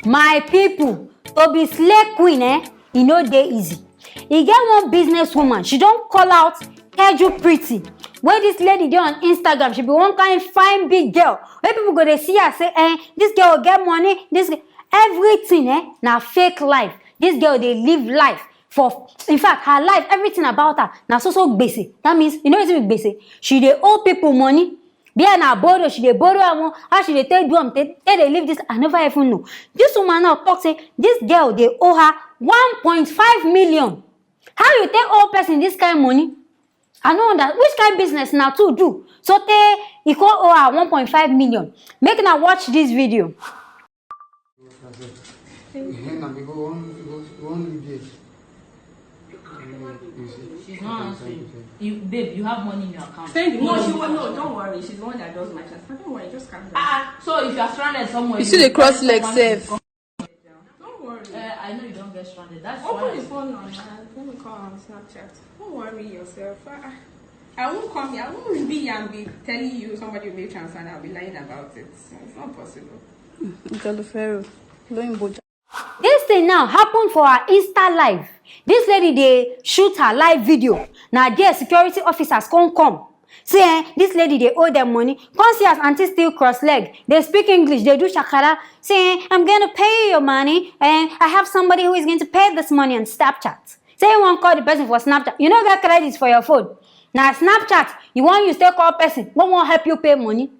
My people, to be slay queen, e no dey easy. E get one businesswoman, she don call out Teju Pretty. Wey dis lady dey on Instagram, she be one kind fine big girl. Wey people go dey see her say, this girl get money, everything na fake life. This girl dey live life for, in fact, her life, everything about her na so gbese. That means, you know wetin be gbese? She dey owe people money. There na borrow, she dey borrow am. How she dey take do am, take dey leave this, I never even know. This woman now talk say this girl dey owe her 1.5 million. How you take owe person this kind money? I no understand which kind business na to do. So e come owe her 1.5 million. Make una watch this video. She's not answering. Babe, you have money in your account. No, don't worry. She's the one that does my transfer. Don't worry, just calm down. So if you are stranded somewhere, you see the cross leg safe. Don't worry. I know you don't get stranded. That's Open why. the phone now. Let me call on Snapchat. Don't worry yourself. I won't come here. I won't be here and be telling you somebody will make transfer and I'll be lying about it. It's not possible. This thing now happen for her Insta live. This lady dey shoot her live video. Now there security officers come. See, this lady they owe them money. Come see as auntie still cross leg. They speak English. They do shakara. Say, I'm going to pay you your money, and I have somebody who is going to pay this money on Snapchat. Say you want to call the person for Snapchat. You know get credits for your phone. Now Snapchat, you want you still call person. What won't help you pay money?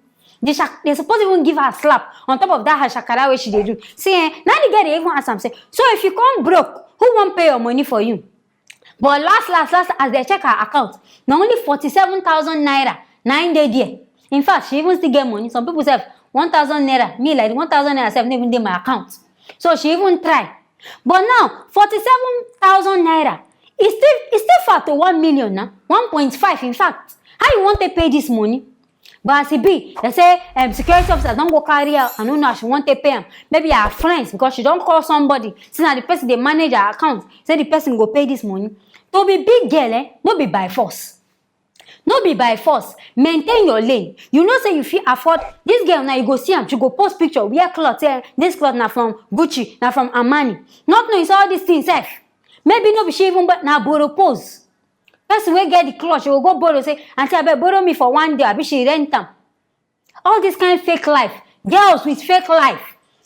They supposed to even give her a slap on top of that her shakara way she they do. See, now the girl they even ask them say, so if you come broke, who won't pay your money for you? But last, as they check her account, now only 47,000 naira, 9 days there. In fact, she even still get money. Some people say 1,000 naira, me like 1,000 naira, never even in my account. So she even try. But now 47,000 naira, it's still far to 1 million now, 1.5 in fact. How you want to pay this money? But as it be, they say security officers don't go carry her. I don't know, she want to pay them. Maybe her friends, because she don't call somebody. Since the person they manage her account, say the person go pay this money. To be big girl, no be by force. No be by force. Maintain your lane. You know, say you feel afford this girl now. You go see her. She go post picture. Wear cloth. This cloth now from Gucci, now from Armani. Not knowing all these things. Maybe no be she even but now borrow pose. Person will get the cloth. She will go borrow. Say, auntie, I better borrow me for 1 day. I be she rent them. All this kind of fake life. Girls with fake life.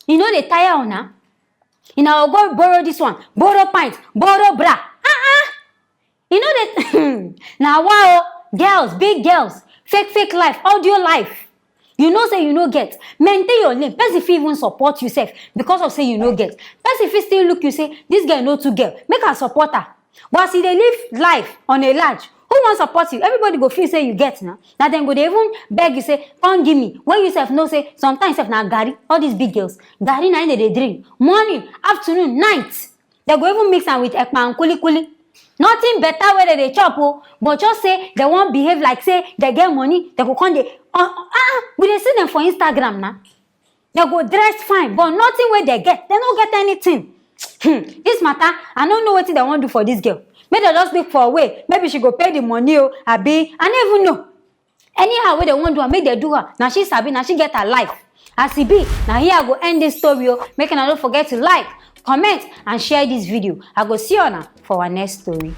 You know they tire on her. You know, go borrow this one. Borrow pants. Borrow bra. You know that now wow, girls, big girls, fake life, audio life. You know say you no get. Maintain your lane. Person if even support yourself because of say you no get. Person if still look you say this girl no too girl. Make her support her. But see they live life on a large. Who wants support you? Everybody go feel say you get now. Now then go they even beg you say, come give me. When you self no say sometimes self now Gary, all these big girls, Gary na they drink. Morning, afternoon, night. They go even mix am with ekpa and kuli. Nothing better where they chop, but just say they won't behave like say they get money. They go come we dey see them for Instagram now. They go dress fine, but nothing where they get. They don't get anything. This matter, I don't know what they want to do for this girl. Maybe they just look for a way. Maybe she go pay the money or abi. I don't even know. Anyhow, where they want to do, make they do her. Now she sabi, now she get her life. As it be, now here I go end this story. Make una don't forget to like, comment and share this video. I go see you now for our next story.